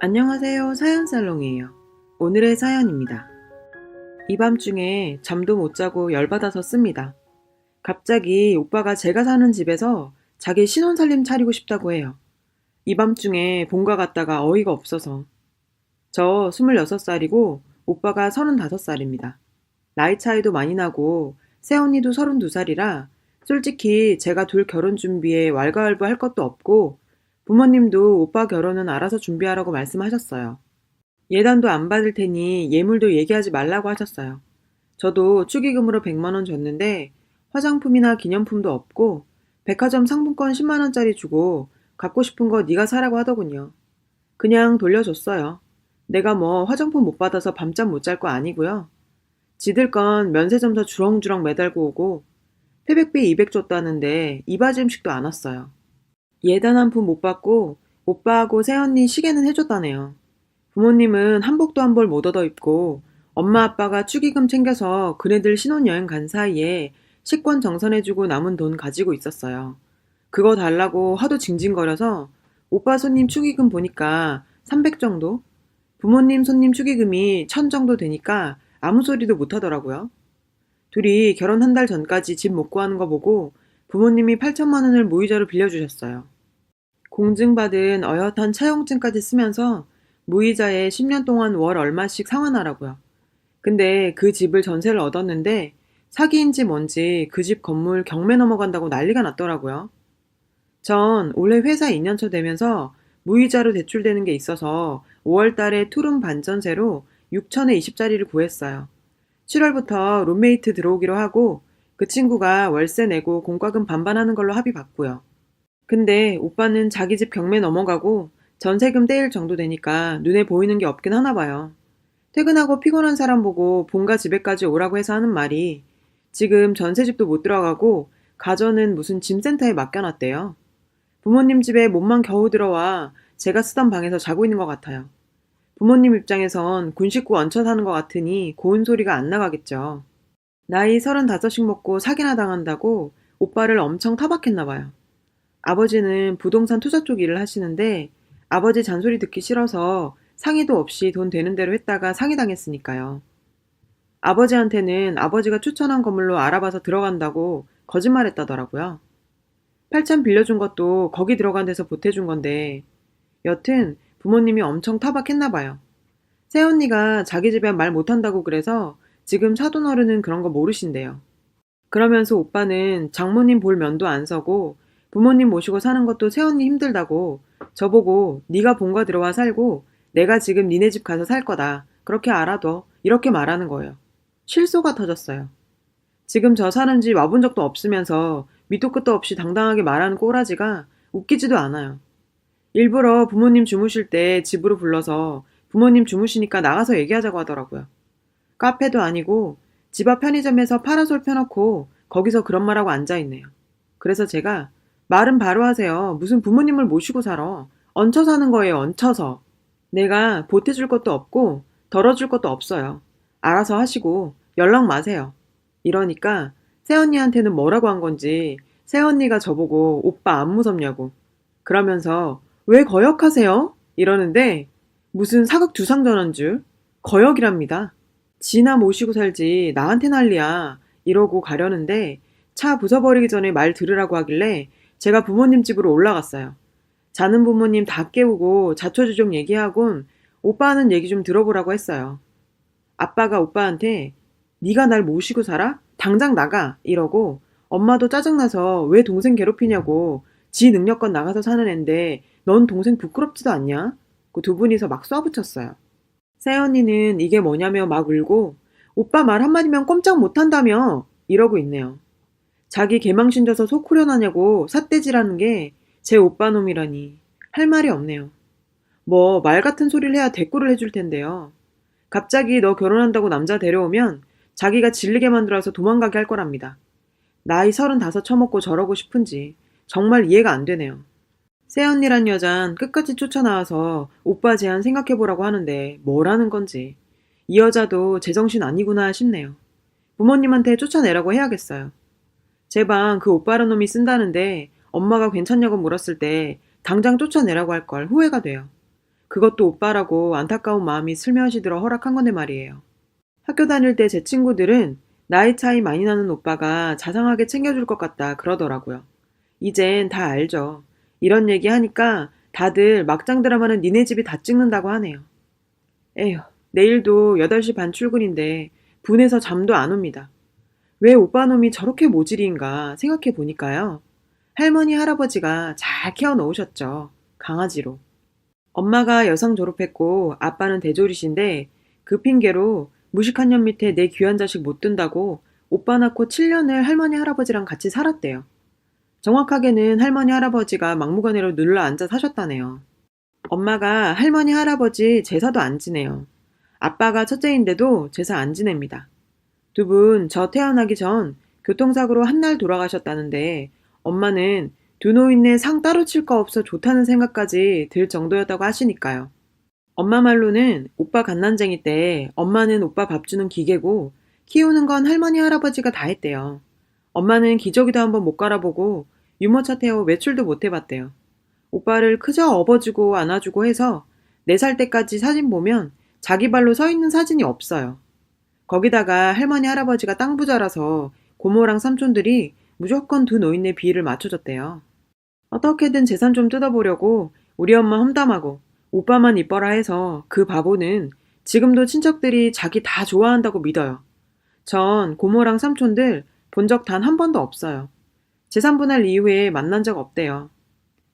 안녕하세요. 사연살롱이에요. 오늘의 사연입니다. 이 밤중에 잠도 못 자고 열받아서 씁니다. 갑자기 오빠가 제가 사는 집에서 자기 신혼살림 차리고 싶다고 해요. 이 밤중에 본가 갔다가 어이가 없어서. 저 26살이고 오빠가 35살입니다. 나이 차이도 많이 나고 새언니도 32살이라 솔직히 제가 둘 결혼 준비에 왈가왈부할 것도 없고 부모님도 오빠 결혼은 알아서 준비하라고 말씀하셨어요. 예단도 안 받을 테니 예물도 얘기하지 말라고 하셨어요. 저도 축의금으로 100만 원 줬는데 화장품이나 기념품도 없고 백화점 상품권 10만 원짜리 주고 갖고 싶은 거 네가 사라고 하더군요. 그냥 돌려줬어요. 내가 뭐 화장품 못 받아서 밤잠 못 잘 거 아니고요. 지들 건 면세점서 주렁주렁 매달고 오고 태백비 200 줬다는데 이바지 음식도 안 왔어요. 예단 한 푼 못 받고 오빠하고 새언니 시계는 해줬다네요. 부모님은 한복도 한 벌 못 얻어 입고 엄마 아빠가 축의금 챙겨서 그네들 신혼여행 간 사이에 식권 정산해주고 남은 돈 가지고 있었어요. 그거 달라고 하도 징징거려서 오빠 손님 축의금 보니까 300 정도? 부모님 손님 축의금이 1000 정도 되니까 아무 소리도 못 하더라고요. 둘이 결혼 한 달 전까지 집 못 구하는 거 보고 부모님이 8천만 원을 무이자로 빌려주셨어요. 공증받은 어엿한 차용증까지 쓰면서 무이자에 10년 동안 월 얼마씩 상환하라고요. 근데 그 집을 전세를 얻었는데 사기인지 뭔지 그 집 건물 경매 넘어간다고 난리가 났더라고요. 전 올해 회사 2년차 되면서 무이자로 대출되는 게 있어서 5월 달에 투룸 반전세로 6천에 20짜리를 구했어요. 7월부터 룸메이트 들어오기로 하고 그 친구가 월세 내고 공과금 반반하는 걸로 합의 봤고요. 근데 오빠는 자기 집 경매 넘어가고 전세금 떼일 정도 되니까 눈에 보이는 게 없긴 하나 봐요. 퇴근하고 피곤한 사람 보고 본가 집에까지 오라고 해서 하는 말이 지금 전세집도 못 들어가고 가전은 무슨 짐센터에 맡겨놨대요. 부모님 집에 몸만 겨우 들어와 제가 쓰던 방에서 자고 있는 것 같아요. 부모님 입장에선 군 식구 얹혀 사는 것 같으니 고운 소리가 안 나가겠죠. 나이 35씩 먹고 사기나 당한다고 오빠를 엄청 타박했나 봐요. 아버지는 부동산 투자 쪽 일을 하시는데 아버지 잔소리 듣기 싫어서 상의도 없이 돈 되는 대로 했다가 상의당했으니까요. 아버지한테는 아버지가 추천한 건물로 알아봐서 들어간다고 거짓말했다더라고요. 8천 빌려준 것도 거기 들어간 데서 보태준 건데 여튼 부모님이 엄청 타박했나 봐요. 새언니가 자기 집에 말 못한다고 그래서 지금 사돈어른은 그런 거 모르신대요. 그러면서 오빠는 장모님 볼 면도 안 서고 부모님 모시고 사는 것도 새언니 힘들다고 저보고 네가 본가 들어와 살고 내가 지금 니네 집 가서 살 거다. 그렇게 알아둬. 이렇게 말하는 거예요. 실소가 터졌어요. 지금 저 사는 집 와본 적도 없으면서 밑도 끝도 없이 당당하게 말하는 꼬라지가 웃기지도 않아요. 일부러 부모님 주무실 때 집으로 불러서 부모님 주무시니까 나가서 얘기하자고 하더라고요. 카페도 아니고 집 앞 편의점에서 파라솔 펴놓고 거기서 그런 말하고 앉아있네요. 그래서 제가 말은 바로 하세요. 무슨 부모님을 모시고 살아. 얹혀 사는 거예요. 얹혀서. 내가 보태줄 것도 없고 덜어줄 것도 없어요. 알아서 하시고 연락 마세요. 이러니까 새언니한테는 뭐라고 한 건지 새언니가 저보고 오빠 안 무섭냐고. 그러면서 왜 거역하세요? 이러는데 무슨 사극 두상 전환 줄 거역이랍니다. 지나 모시고 살지 나한테 난리야. 이러고 가려는데 차 부숴버리기 전에 말 들으라고 하길래 제가 부모님 집으로 올라갔어요. 자는 부모님 다 깨우고 자초지종 얘기하곤 오빠 하는 얘기 좀 들어보라고 했어요. 아빠가 오빠한테 네가 날 모시고 살아? 당장 나가! 이러고 엄마도 짜증나서 왜 동생 괴롭히냐고 지 능력껏 나가서 사는 앤데 넌 동생 부끄럽지도 않냐? 그 두 분이서 막 쏴붙였어요. 새언니는 이게 뭐냐며 막 울고 오빠 말 한마디면 꼼짝 못한다며 이러고 있네요. 자기 개망신 져서 속 후련하냐고 삿대질하는 게 제 오빠 놈이라니 할 말이 없네요. 뭐 말 같은 소리를 해야 대꾸를 해줄 텐데요. 갑자기 너 결혼한다고 남자 데려오면 자기가 질리게 만들어서 도망가게 할 거랍니다. 나이 35 처먹고 저러고 싶은지 정말 이해가 안 되네요. 새언니란 여잔 끝까지 쫓아나와서 오빠 제안 생각해보라고 하는데 뭐라는 건지 이 여자도 제정신 아니구나 싶네요. 부모님한테 쫓아내라고 해야겠어요. 제 방 그 오빠란 놈이 쓴다는데 엄마가 괜찮냐고 물었을 때 당장 쫓아내라고 할 걸 후회가 돼요. 그것도 오빠라고 안타까운 마음이 슬며시 들어 허락한 건데 말이에요. 학교 다닐 때 제 친구들은 나이 차이 많이 나는 오빠가 자상하게 챙겨줄 것 같다 그러더라고요. 이젠 다 알죠. 이런 얘기 하니까 다들 막장 드라마는 니네 집이 다 찍는다고 하네요. 에휴, 내일도 8시 반 출근인데 분해서 잠도 안 옵니다. 왜 오빠 놈이 저렇게 모질인가 생각해 보니까요. 할머니, 할아버지가 잘 키워 놓으셨죠. 강아지로. 엄마가 여상 졸업했고 아빠는 대졸이신데 그 핑계로 무식한 년 밑에 내 귀한 자식 못 둔다고 오빠 낳고 7년을 할머니, 할아버지랑 같이 살았대요. 정확하게는 할머니, 할아버지가 막무가내로 눌러 앉아 사셨다네요. 엄마가 할머니, 할아버지 제사도 안 지내요. 아빠가 첫째인데도 제사 안 지냅니다. 두 분 저 태어나기 전 교통사고로 한 날 돌아가셨다는데 엄마는 두 노인네 상 따로 칠 거 없어 좋다는 생각까지 들 정도였다고 하시니까요. 엄마 말로는 오빠 갓난쟁이 때 엄마는 오빠 밥 주는 기계고 키우는 건 할머니 할아버지가 다 했대요. 엄마는 기저귀도 한번 못 갈아보고 유모차 태워 외출도 못 해봤대요. 오빠를 그저 업어주고 안아주고 해서 4살 때까지 사진 보면 자기 발로 서 있는 사진이 없어요. 거기다가 할머니 할아버지가 땅 부자라서 고모랑 삼촌들이 무조건 두 노인네 비위를 맞춰줬대요. 어떻게든 재산 좀 뜯어보려고 우리 엄마 험담하고 오빠만 이뻐라 해서 그 바보는 지금도 친척들이 자기 다 좋아한다고 믿어요. 전 고모랑 삼촌들 본 적 단 한 번도 없어요. 재산 분할 이후에 만난 적 없대요.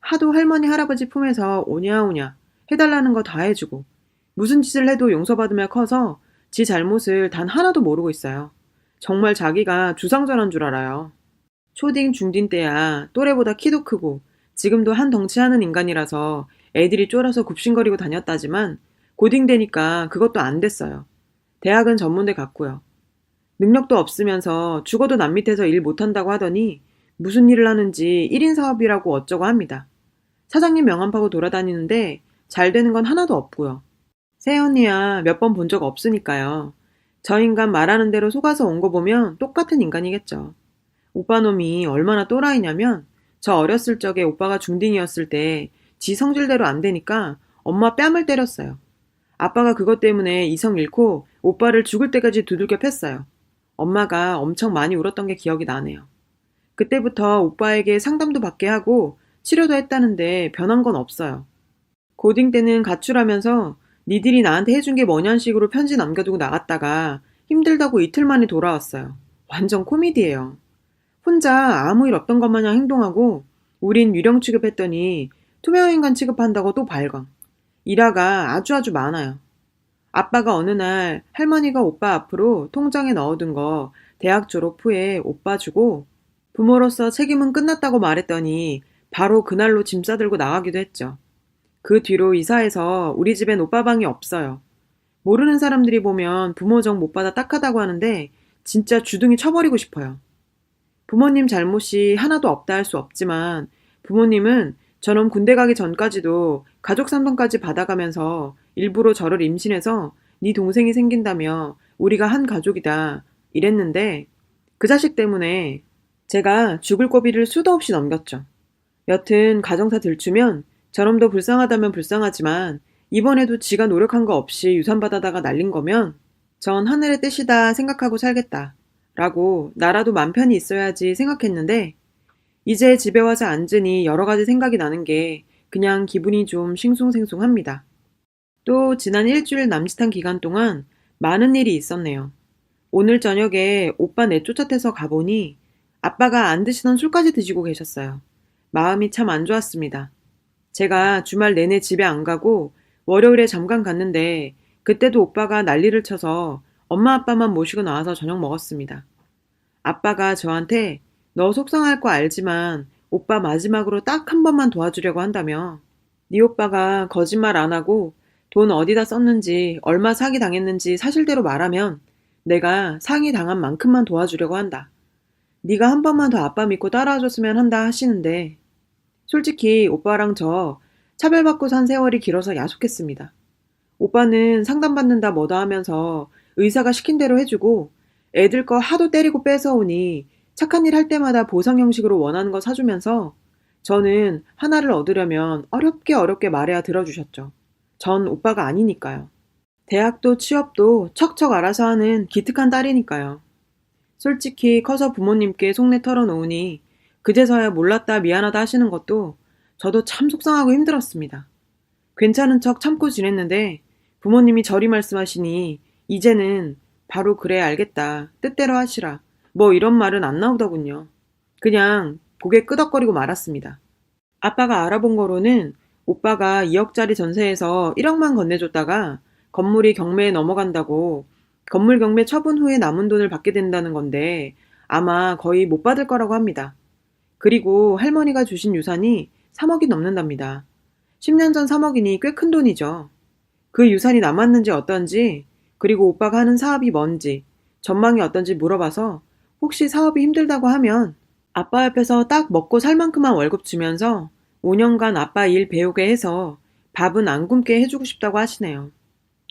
하도 할머니 할아버지 품에서 오냐오냐 해달라는 거 다 해주고 무슨 짓을 해도 용서받으며 커서 지 잘못을 단 하나도 모르고 있어요. 정말 자기가 주상전환 줄 알아요. 초딩 중딩 때야 또래보다 키도 크고 지금도 한 덩치하는 인간이라서 애들이 쫄아서 굽신거리고 다녔다지만 고딩 되니까 그것도 안 됐어요. 대학은 전문대 갔고요. 능력도 없으면서 죽어도 남 밑에서 일 못한다고 하더니 무슨 일을 하는지 1인 사업이라고 어쩌고 합니다. 사장님 명함 파고 돌아다니는데 잘 되는 건 하나도 없고요. 새언니야 몇 번 본 적 없으니까요. 저 인간 말하는 대로 속아서 온 거 보면 똑같은 인간이겠죠. 오빠 놈이 얼마나 또라이냐면 저 어렸을 적에 오빠가 중딩이었을 때 지 성질대로 안 되니까 엄마 뺨을 때렸어요. 아빠가 그것 때문에 이성 잃고 오빠를 죽을 때까지 두들겨 팼어요. 엄마가 엄청 많이 울었던 게 기억이 나네요. 그때부터 오빠에게 상담도 받게 하고 치료도 했다는데 변한 건 없어요. 고딩 때는 가출하면서 니들이 나한테 해준 게 뭐냐는 식으로 편지 남겨두고 나갔다가 힘들다고 이틀 만에 돌아왔어요. 완전 코미디예요. 혼자 아무 일 없던 것 마냥 행동하고 우린 유령 취급했더니 투명인간 취급한다고 또 발광. 일화가 아주 많아요. 아빠가 어느 날 할머니가 오빠 앞으로 통장에 넣어둔 거 대학 졸업 후에 오빠 주고 부모로서 책임은 끝났다고 말했더니 바로 그날로 짐 싸들고 나가기도 했죠. 그 뒤로 이사해서 우리 집엔 오빠 방이 없어요. 모르는 사람들이 보면 부모 정 못 받아 딱하다고 하는데 진짜 주둥이 쳐버리고 싶어요. 부모님 잘못이 하나도 없다 할 수 없지만 부모님은 저놈 군대 가기 전까지도 가족 상담까지 받아가면서 일부러 저를 임신해서 네 동생이 생긴다며 우리가 한 가족이다 이랬는데 그 자식 때문에 제가 죽을 고비를 수도 없이 넘겼죠. 여튼 가정사 들추면 저놈도 불쌍하다면 불쌍하지만 이번에도 지가 노력한 거 없이 유산받아다가 날린 거면 전 하늘의 뜻이다 생각하고 살겠다 라고 나라도 맘 편히 있어야지 생각했는데 이제 집에 와서 앉으니 여러 가지 생각이 나는 게 그냥 기분이 좀 싱숭생숭합니다. 또 지난 일주일 남짓한 기간 동안 많은 일이 있었네요. 오늘 저녁에 오빠 내쫓아태서 가보니 아빠가 안 드시던 술까지 드시고 계셨어요. 마음이 참 안 좋았습니다. 제가 주말 내내 집에 안 가고 월요일에 잠깐 갔는데 그때도 오빠가 난리를 쳐서 엄마 아빠만 모시고 나와서 저녁 먹었습니다. 아빠가 저한테 너 속상할 거 알지만 오빠 마지막으로 딱 한 번만 도와주려고 한다며 네 오빠가 거짓말 안 하고 돈 어디다 썼는지 얼마 사기 당했는지 사실대로 말하면 내가 상이 당한 만큼만 도와주려고 한다. 네가 한 번만 더 아빠 믿고 따라와줬으면 한다 하시는데 솔직히 오빠랑 저 차별받고 산 세월이 길어서 야속했습니다. 오빠는 상담받는다 뭐다 하면서 의사가 시킨 대로 해주고 애들 거 하도 때리고 뺏어오니 착한 일 할 때마다 보상 형식으로 원하는 거 사주면서 저는 하나를 얻으려면 어렵게 말해야 들어주셨죠. 전 오빠가 아니니까요. 대학도 취업도 척척 알아서 하는 기특한 딸이니까요. 솔직히 커서 부모님께 속내 털어놓으니 그제서야 몰랐다 미안하다 하시는 것도 저도 참 속상하고 힘들었습니다. 괜찮은 척 참고 지냈는데 부모님이 저리 말씀하시니 이제는 바로 그래 알겠다. 뜻대로 하시라. 뭐 이런 말은 안 나오더군요. 그냥 고개 끄덕거리고 말았습니다. 아빠가 알아본 거로는 오빠가 2억짜리 전세에서 1억만 건네줬다가 건물이 경매에 넘어간다고 건물 경매 처분 후에 남은 돈을 받게 된다는 건데 아마 거의 못 받을 거라고 합니다. 그리고 할머니가 주신 유산이 3억이 넘는답니다. 10년 전 3억이니 꽤 큰 돈이죠. 그 유산이 남았는지 어떤지, 그리고 오빠가 하는 사업이 뭔지, 전망이 어떤지 물어봐서 혹시 사업이 힘들다고 하면 아빠 옆에서 딱 먹고 살 만큼만 월급 주면서 5년간 아빠 일 배우게 해서 밥은 안 굶게 해주고 싶다고 하시네요.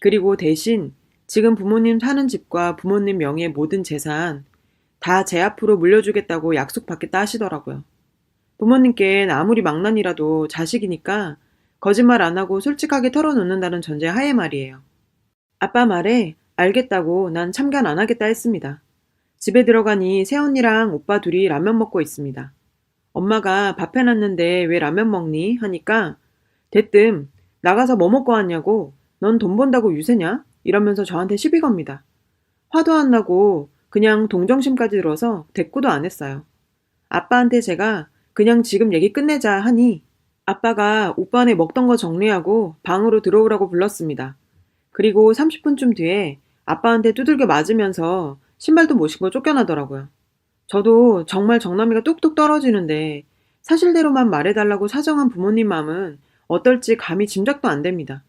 그리고 대신 지금 부모님 사는 집과 부모님 명의의 모든 재산 다 제 앞으로 물려주겠다고 약속받겠다 하시더라고요. 부모님께는 아무리 망난이라도 자식이니까 거짓말 안 하고 솔직하게 털어놓는다는 전제 하에 말이에요. 아빠 말에 알겠다고 난 참견 안 하겠다 했습니다. 집에 들어가니 새언니랑 오빠 둘이 라면 먹고 있습니다. 엄마가 밥 해놨는데 왜 라면 먹니? 하니까 대뜸 나가서 뭐 먹고 왔냐고 넌 돈 번다고 유세냐? 이러면서 저한테 시비 겁니다. 화도 안 나고 그냥 동정심까지 들어서 대꾸도 안 했어요. 아빠한테 제가 그냥 지금 얘기 끝내자 하니 아빠가 오빠네 먹던 거 정리하고 방으로 들어오라고 불렀습니다. 그리고 30분쯤 뒤에 아빠한테 두들겨 맞으면서 신발도 못 신고 쫓겨나더라고요. 저도 정말 정남이가 뚝뚝 떨어지는데 사실대로만 말해달라고 사정한 부모님 마음은 어떨지 감히 짐작도 안 됩니다.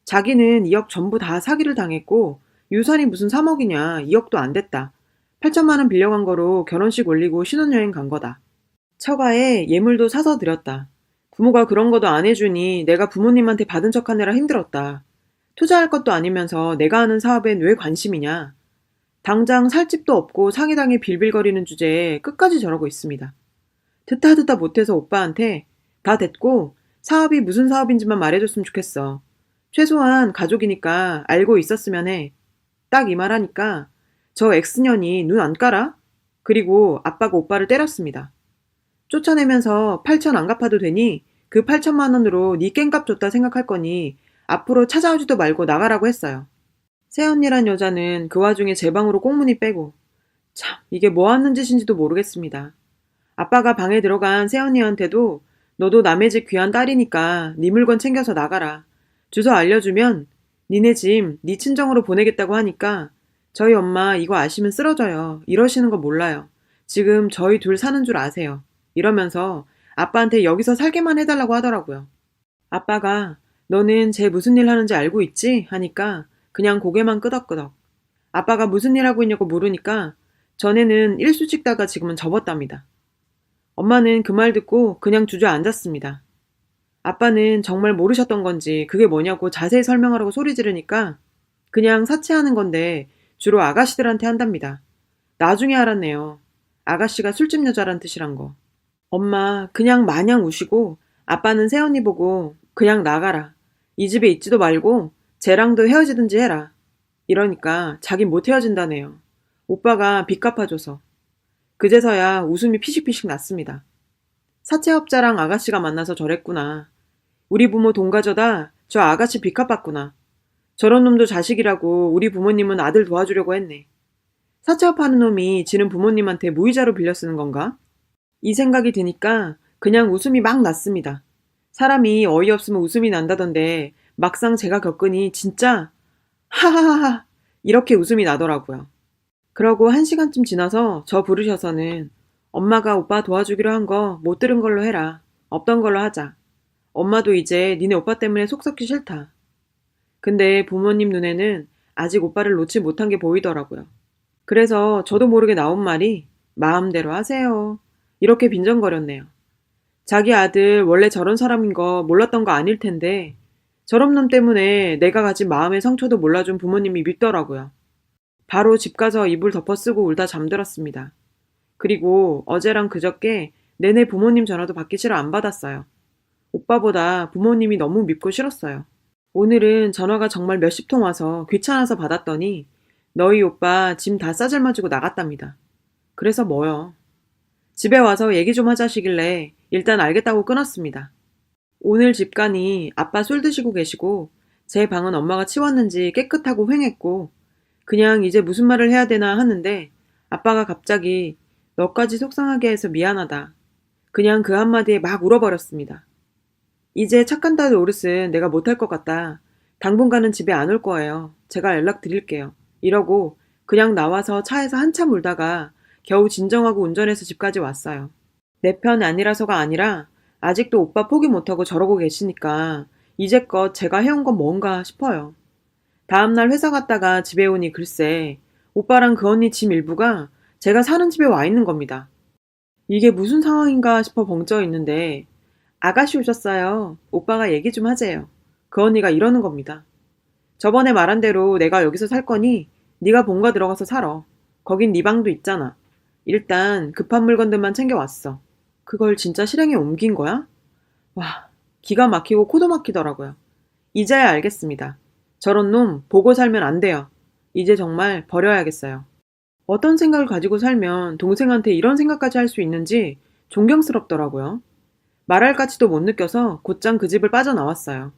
자기는 2억 전부 다 사기를 당했고 유산이 무슨 3억이냐 2억도 안 됐다. 8천만 원 빌려간 거로 결혼식 올리고 신혼여행 간 거다. 처가에 예물도 사서 드렸다. 부모가 그런 것도 안 해주니 내가 부모님한테 받은 척하느라 힘들었다. 투자할 것도 아니면서 내가 하는 사업엔 왜 관심이냐. 당장 살 집도 없고 상해당해 빌빌거리는 주제에 끝까지 저러고 있습니다. 듣다 듣다 못해서 오빠한테 다 됐고 사업이 무슨 사업인지만 말해줬으면 좋겠어. 최소한 가족이니까 알고 있었으면 해. 딱 이 말 하니까 저 X년이 눈 안 깔아? 그리고 아빠가 오빠를 때렸습니다. 쫓아내면서 8천 안 갚아도 되니 그 8천만 원으로 네 깽값 줬다 생각할 거니 앞으로 찾아오지도 말고 나가라고 했어요. 새언니란 여자는 그 와중에 제 방으로 꽁무니 빼고 참 이게 뭐 하는 짓인지도 모르겠습니다. 아빠가 방에 들어간 새언니한테도 너도 남의 집 귀한 딸이니까 네 물건 챙겨서 나가라. 주소 알려주면 니네 집 네 친정으로 보내겠다고 하니까 저희 엄마 이거 아시면 쓰러져요. 이러시는 거 몰라요. 지금 저희 둘 사는 줄 아세요. 이러면서 아빠한테 여기서 살게만 해달라고 하더라고요. 아빠가 너는 쟤 무슨 일 하는지 알고 있지? 하니까 그냥 고개만 끄덕끄덕. 아빠가 무슨 일 하고 있냐고 물으니까 전에는 일수 찍다가 지금은 접었답니다. 엄마는 그 말 듣고 그냥 주저앉았습니다. 아빠는 정말 모르셨던 건지 그게 뭐냐고 자세히 설명하라고 소리 지르니까 그냥 사치하는 건데 주로 아가씨들한테 한답니다. 나중에 알았네요. 아가씨가 술집 여자란 뜻이란 거. 엄마 그냥 마냥 우시고 아빠는 새언니 보고 그냥 나가라. 이 집에 있지도 말고 쟤랑도 헤어지든지 해라. 이러니까 자긴 못 헤어진다네요. 오빠가 빚 갚아줘서. 그제서야 웃음이 피식피식 났습니다. 사채업자랑 아가씨가 만나서 저랬구나. 우리 부모 돈 가져다 저 아가씨 빚 갚았구나. 저런 놈도 자식이라고 우리 부모님은 아들 도와주려고 했네. 사채업하는 놈이 지는 부모님한테 무이자로 빌려 쓰는 건가? 이 생각이 드니까 그냥 웃음이 막 났습니다. 사람이 어이없으면 웃음이 난다던데 막상 제가 겪으니 진짜 하하하하 이렇게 웃음이 나더라고요. 그러고 1시간쯤 지나서 저 부르셔서는 엄마가 오빠 도와주기로 한 거 못 들은 걸로 해라. 없던 걸로 하자. 엄마도 이제 니네 오빠 때문에 속 썩기 싫다. 근데 부모님 눈에는 아직 오빠를 놓지 못한 게 보이더라고요. 그래서 저도 모르게 나온 말이 마음대로 하세요. 이렇게 빈정거렸네요. 자기 아들 원래 저런 사람인 거 몰랐던 거 아닐 텐데 저런 놈 때문에 내가 가진 마음의 상처도 몰라준 부모님이 밉더라고요. 바로 집 가서 이불 덮어쓰고 울다 잠들었습니다. 그리고 어제랑 그저께 내내 부모님 전화도 받기 싫어 안 받았어요. 오빠보다 부모님이 너무 밉고 싫었어요. 오늘은 전화가 정말 몇십 통 와서 귀찮아서 받았더니 너희 오빠 짐 다 싸질머지고 나갔답니다. 그래서 뭐요? 집에 와서 얘기 좀 하자시길래 일단 알겠다고 끊었습니다. 오늘 집 가니 아빠 술 드시고 계시고 제 방은 엄마가 치웠는지 깨끗하고 휑했고 그냥 이제 무슨 말을 해야 되나 하는데 아빠가 갑자기 너까지 속상하게 해서 미안하다. 그냥 그 한마디에 막 울어버렸습니다. 이제 착한 딸 노릇은 내가 못할 것 같다. 당분간은 집에 안 올 거예요. 제가 연락드릴게요. 이러고 그냥 나와서 차에서 한참 울다가 겨우 진정하고 운전해서 집까지 왔어요. 내 편 아니라서가 아니라 아직도 오빠 포기 못하고 저러고 계시니까 이제껏 제가 해온 건 뭔가 싶어요. 다음날 회사 갔다가 집에 오니 글쎄 오빠랑 그 언니 짐 일부가 제가 사는 집에 와 있는 겁니다. 이게 무슨 상황인가 싶어 벙쪄 있는데 아가씨 오셨어요. 오빠가 얘기 좀 하재요. 그 언니가 이러는 겁니다. 저번에 말한 대로 내가 여기서 살 거니 네가 본가 들어가서 살아. 거긴 네 방도 있잖아. 일단 급한 물건들만 챙겨왔어. 그걸 진짜 실행에 옮긴 거야? 와, 기가 막히고 코도 막히더라고요. 이제야 알겠습니다. 저런 놈 보고 살면 안 돼요. 이제 정말 버려야겠어요. 어떤 생각을 가지고 살면 동생한테 이런 생각까지 할 수 있는지 존경스럽더라고요. 말할 가치도 못 느껴서 곧장 그 집을 빠져나왔어요.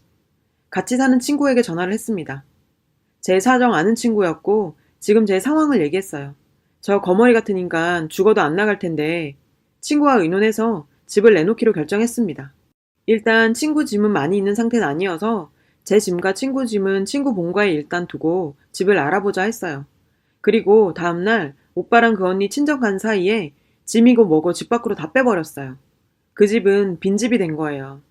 같이 사는 친구에게 전화를 했습니다. 제 사정 아는 친구였고 지금 제 상황을 얘기했어요. 저 거머리 같은 인간 죽어도 안 나갈 텐데 친구와 의논해서 집을 내놓기로 결정했습니다. 일단 친구 짐은 많이 있는 상태는 아니어서 제 짐과 친구 짐은 친구 본가에 일단 두고 집을 알아보자 했어요. 그리고 다음날 오빠랑 그 언니 친정 간 사이에 짐이고 뭐고 집 밖으로 다 빼버렸어요. 그 집은 빈집이 된 거예요.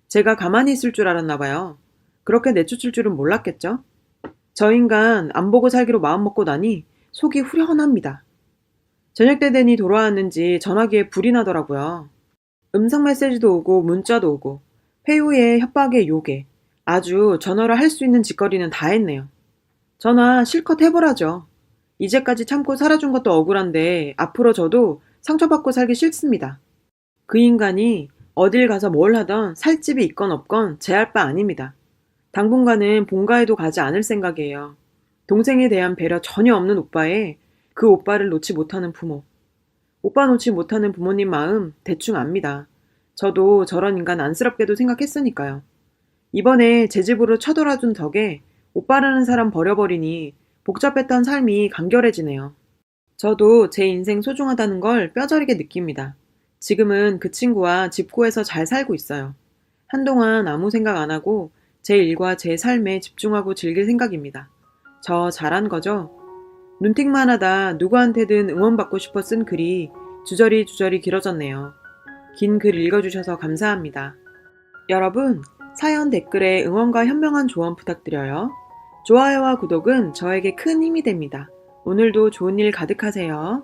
제가 가만히 있을 줄 알았나 봐요. 그렇게 내쫓을 줄은 몰랐겠죠? 저 인간 안 보고 살기로 마음먹고 나니 속이 후련합니다. 저녁 때 되니 돌아왔는지 전화기에 불이 나더라고요. 음성 메시지도 오고 문자도 오고 회유에 협박에 욕에 아주 전화로 할 수 있는 짓거리는 다 했네요. 전화 실컷 해보라죠. 이제까지 참고 살아준 것도 억울한데 앞으로 저도 상처받고 살기 싫습니다. 그 인간이 어딜 가서 뭘 하던 살 집이 있건 없건 제 할 바 아닙니다. 당분간은 본가에도 가지 않을 생각이에요. 동생에 대한 배려 전혀 없는 오빠에 그 오빠를 놓지 못하는 부모. 오빠 놓지 못하는 부모님 마음 대충 압니다. 저도 저런 인간 안쓰럽게도 생각했으니까요. 이번에 제 집으로 쳐들어준 덕에 오빠라는 사람 버려버리니 복잡했던 삶이 간결해지네요. 저도 제 인생 소중하다는 걸 뼈저리게 느낍니다. 지금은 그 친구와 집 구해서 잘 살고 있어요. 한동안 아무 생각 안 하고 제 일과 제 삶에 집중하고 즐길 생각입니다. 저 잘한 거죠? 눈팅만 하다 누구한테든 응원받고 싶어 쓴 글이 주저리 길어졌네요. 긴 글 읽어주셔서 감사합니다. 여러분, 사연 댓글에 응원과 현명한 조언 부탁드려요. 좋아요와 구독은 저에게 큰 힘이 됩니다. 오늘도 좋은 일 가득하세요.